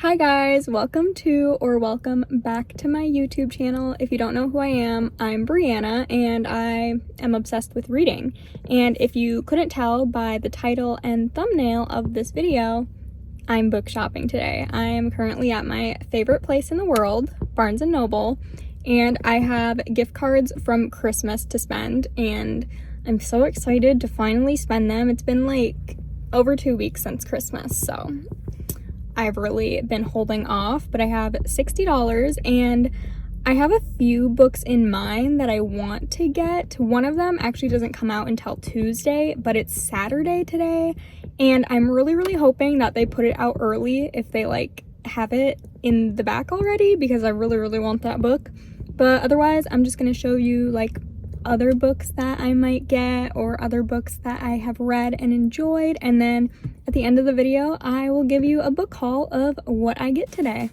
Hi guys, welcome back to my YouTube channel. If you don't know who I am, I'm Brianna and I am obsessed with reading. And if you couldn't tell by the title and thumbnail of this video, I'm book shopping today. I am currently at my favorite place in the world, Barnes & Noble, and I have gift cards from Christmas to spend and I'm so excited to finally spend them. It's been like over 2 weeks since Christmas, so I've really been holding off, but I have $60 and I have a few books in mind that I want to get. One of them actually doesn't come out until Tuesday, but it's Saturday today, and I'm really hoping that they put it out early if they have it in the back already, because I really want that book. But otherwise, I'm just gonna show you other books that I might get or other books that I have read and enjoyed, and then at the end of the video I will give you a book haul of what I get today.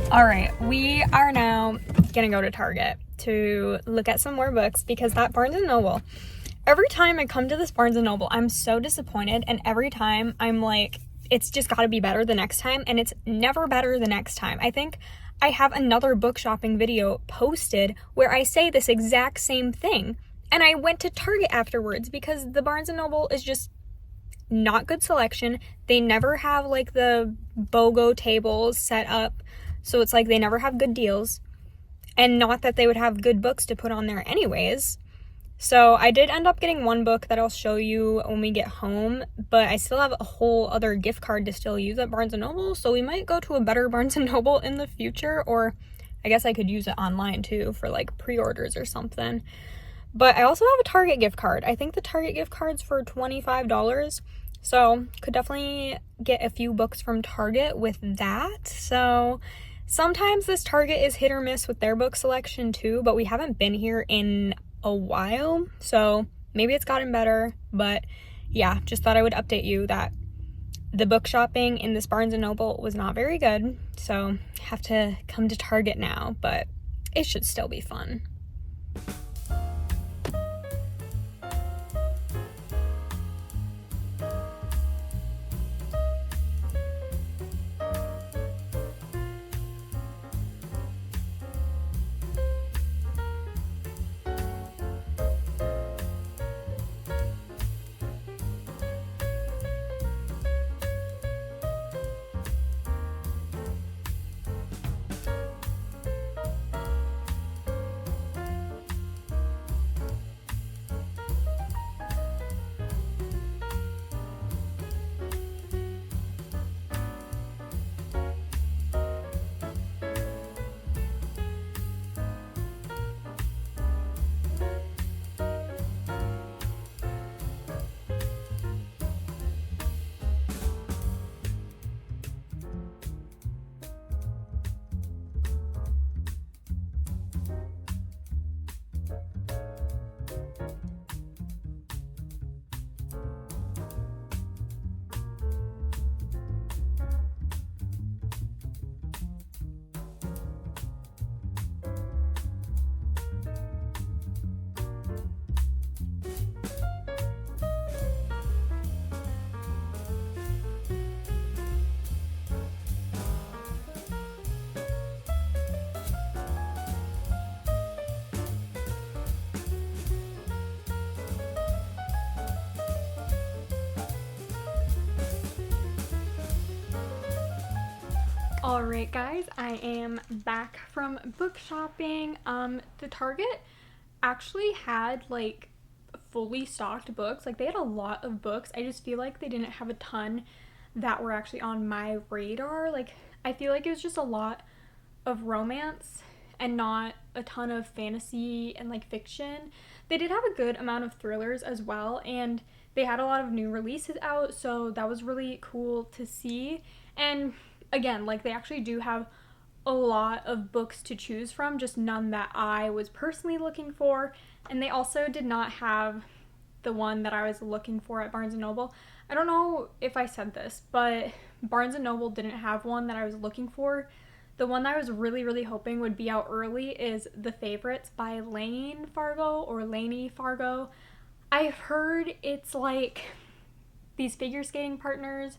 All right, we are now gonna go to Target to look at some more books, because that Barnes & Noble, every time I come to this Barnes & Noble, I'm so disappointed, and every time I'm like, it's just gotta be better the next time, and it's never better the next time. I think I have another book shopping video posted where I say this exact same thing, and I went to Target afterwards because the Barnes & Noble is just not good selection. They never have like the BOGO tables set up, so it's like they never have good deals. And not that they would have good books to put on there anyways. So I did end up getting one book that I'll show you when we get home, but I still have a whole other gift card to still use at Barnes & Noble, so we might go to a better Barnes & Noble in the future, or I guess I could use it online too for like pre-orders or something. But I also have a Target gift card. I think the Target gift card's for $25, so could definitely get a few books from Target with that. So sometimes this Target is hit or miss with their book selection too, but we haven't been here in a while, so maybe it's gotten better. But yeah, just thought I would update you that the book shopping in this Barnes & Noble was not very good, so have to come to Target now, but it should still be fun. Alright guys, I am back from book shopping. The Target actually had like fully stocked books. Like they had a lot of books. I just feel like they didn't have a ton that were actually on my radar. Like I feel like it was just a lot of romance and not a ton of fantasy and like fiction. They did have a good amount of thrillers as well, and they had a lot of new releases out, so that was really cool to see. And again, like they actually do have a lot of books to choose from, just none that I was personally looking for. And they also did not have the one that I was looking for at Barnes & Noble. I don't know if I said this, but Barnes & Noble didn't have one that I was looking for. The one that I was really hoping would be out early is The Favorites by Lane Fargo or Lainey Fargo. I've heard it's like these figure skating partners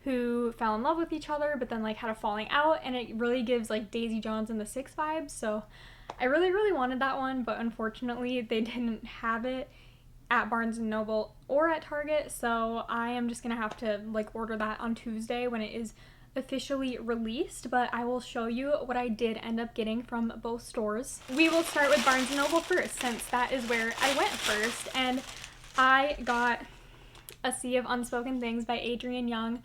who fell in love with each other but then like had a falling out, and it really gives like Daisy Jones and the Six vibes. So I really wanted that one, but unfortunately they didn't have it at Barnes & Noble or at Target, so I am just gonna have to like order that on Tuesday when it is officially released. But I will show you what I did end up getting from both stores. We will start with Barnes & Noble first, since that is where I went first, and I got A Sea of Unspoken Things by Adrienne Young.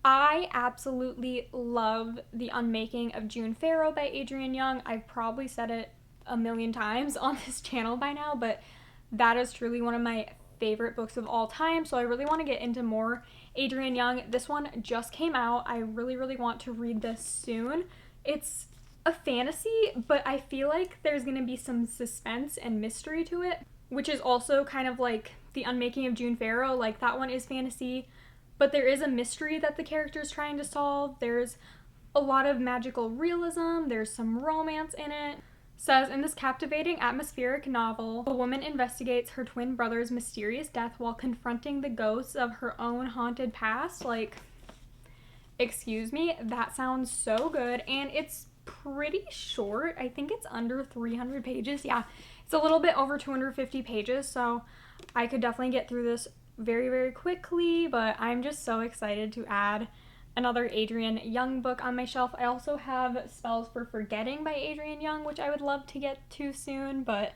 I absolutely love The Unmaking of June Farrow by Adrienne Young. I've probably said it a million times on this channel by now, but that is truly one of my favorite books of all time, so I really want to get into more Adrienne Young. This one just came out. I really want to read this soon. It's a fantasy, but I feel like there's going to be some suspense and mystery to it, which is also kind of like The Unmaking of June Farrow. Like that one is fantasy, but there is a mystery that the character's trying to solve. There's a lot of magical realism. There's some romance in it. Says, in this captivating atmospheric novel, a woman investigates her twin brother's mysterious death while confronting the ghosts of her own haunted past. Like, excuse me, that sounds so good. And it's pretty short. I think it's under 300 pages. Yeah, it's a little bit over 250 pages, so I could definitely get through this very, very quickly, but I'm just so excited to add another Adrienne Young book on my shelf. I also have Spells for Forgetting by Adrienne Young, which I would love to get to soon, but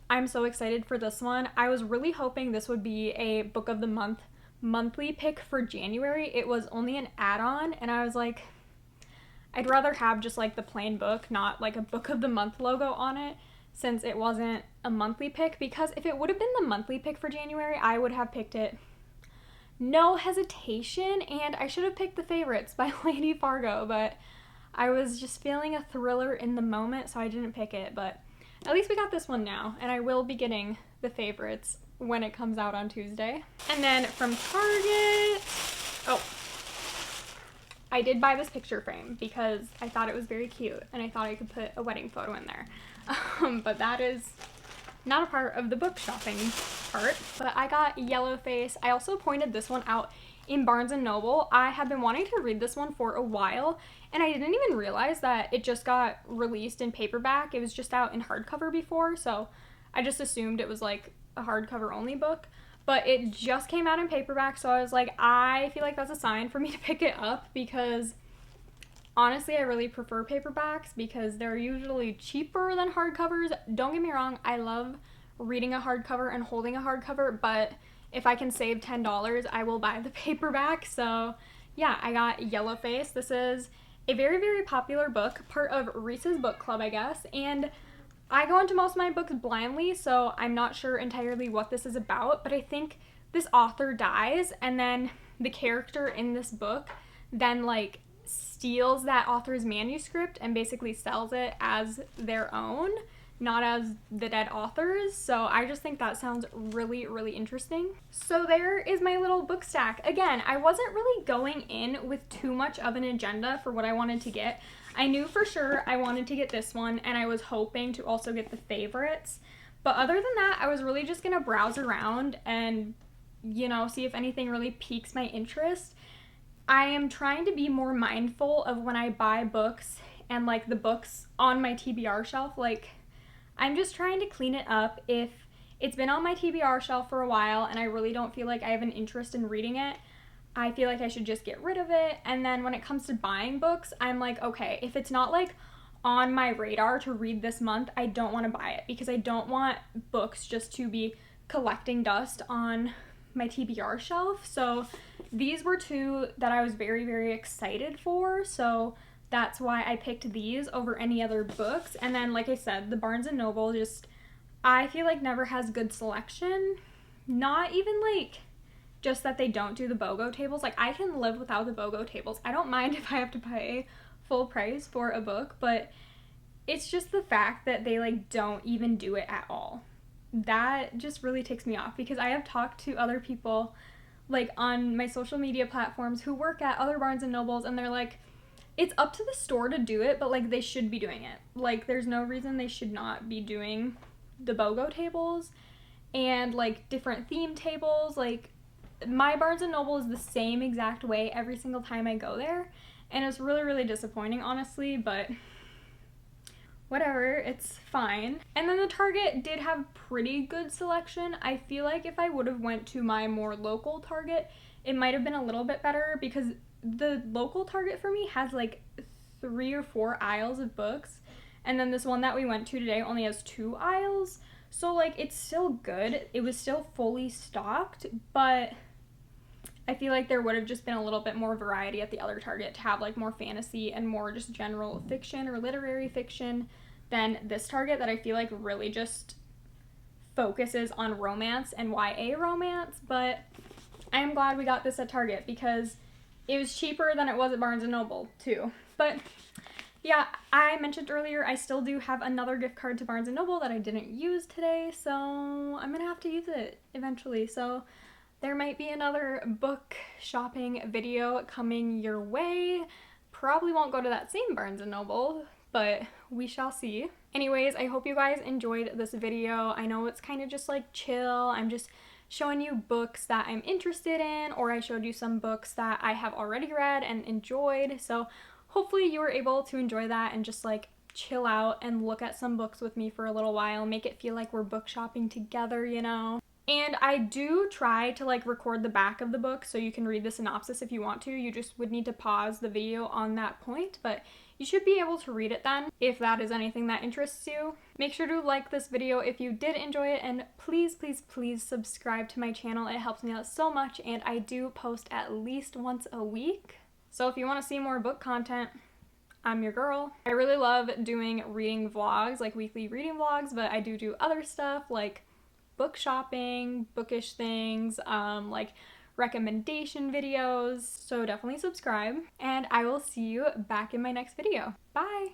I'm so excited for this one. I was really hoping this would be a book of the month monthly pick for January. It was only an add-on, and I was like, I'd rather have just like the plain book, not like a book of the month logo on it, since it wasn't a monthly pick, because if it would have been the monthly pick for January, I would have picked it no hesitation, and I should have picked The Favorites by Lady Fargo, but I was just feeling a thriller in the moment, so I didn't pick it, but at least we got this one now, and I will be getting The Favorites when it comes out on Tuesday. And then from Target, oh, I did buy this picture frame because I thought it was very cute, and I thought I could put a wedding photo in there, but that is not a part of the book shopping part. But I got Yellowface. I also pointed this one out in Barnes & Noble. I have been wanting to read this one for a while, and I didn't even realize that it just got released in paperback. It was just out in hardcover before, so I just assumed it was like a hardcover only book, but it just came out in paperback, so I was like, I feel like that's a sign for me to pick it up, because honestly, I really prefer paperbacks because they're usually cheaper than hardcovers. Don't get me wrong, I love reading a hardcover and holding a hardcover, but if I can save $10, I will buy the paperback. So yeah, I got Yellowface. This is a very, very popular book, part of Reese's book club, I guess, and I go into most of my books blindly, so I'm not sure entirely what this is about, but I think this author dies, and then the character in this book then like steals that author's manuscript and basically sells it as their own, not as the dead author's. So I just think that sounds really, really interesting. So there is my little book stack. Again, I wasn't really going in with too much of an agenda for what I wanted to get. I knew for sure I wanted to get this one, and I was hoping to also get The Favorites. But other than that, I was really just gonna browse around and, you know, see if anything really piques my interest. I am trying to be more mindful of when I buy books and like the books on my TBR shelf. Like, I'm just trying to clean it up. If it's been on my TBR shelf for a while and I really don't feel like I have an interest in reading it, I feel like I should just get rid of it. And then when it comes to buying books, I'm like, okay, if it's not like on my radar to read this month, I don't want to buy it, because I don't want books just to be collecting dust on my TBR shelf. So these were two that I was very, very excited for, so that's why I picked these over any other books. And then, like I said, the Barnes & Noble just, I feel like never has good selection. Not even like just that they don't do the BOGO tables. Like, I can live without the BOGO tables. I don't mind if I have to pay full price for a book, but it's just the fact that they like don't even do it at all. That just really ticks me off, because I have talked to other people like on my social media platforms who work at other Barnes & Nobles, and they're like, it's up to the store to do it, but like they should be doing it. Like, there's no reason they should not be doing the BOGO tables and like different theme tables. Like, my Barnes & Noble is the same exact way every single time I go there, and it's really, really disappointing, honestly, but whatever, it's fine. And then the Target did have pretty good selection. I feel like if I would have went to my more local Target, it might have been a little bit better, because the local Target for me has like 3 or 4 aisles of books, and then this one that we went to today only has 2 aisles. So like, it's still good. It was still fully stocked, but I feel like there would have just been a little bit more variety at the other Target to have like more fantasy and more just general fiction or literary fiction than this Target, that I feel like really just focuses on romance and YA romance. But I am glad we got this at Target, because it was cheaper than it was at Barnes & Noble too. But yeah, I mentioned earlier, I still do have another gift card to Barnes & Noble that I didn't use today, so I'm gonna have to use it eventually. So there might be another book shopping video coming your way. Probably won't go to that same Barnes & Noble, but we shall see. Anyways, I hope you guys enjoyed this video. I know it's kind of just like chill. I'm just showing you books that I'm interested in, or I showed you some books that I have already read and enjoyed. So hopefully you were able to enjoy that and just like chill out and look at some books with me for a little while, make it feel like we're book shopping together, you know? And I do try to like record the back of the book so you can read the synopsis if you want to. You just would need to pause the video on that point, but you should be able to read it then if that is anything that interests you. Make sure to like this video if you did enjoy it, and please, please, please subscribe to my channel. It helps me out so much, and I do post at least once a week. So if you want to see more book content, I'm your girl. I really love doing reading vlogs, like weekly reading vlogs, but I do other stuff like book shopping, bookish things, like recommendation videos. So definitely subscribe, and I will see you back in my next video. Bye!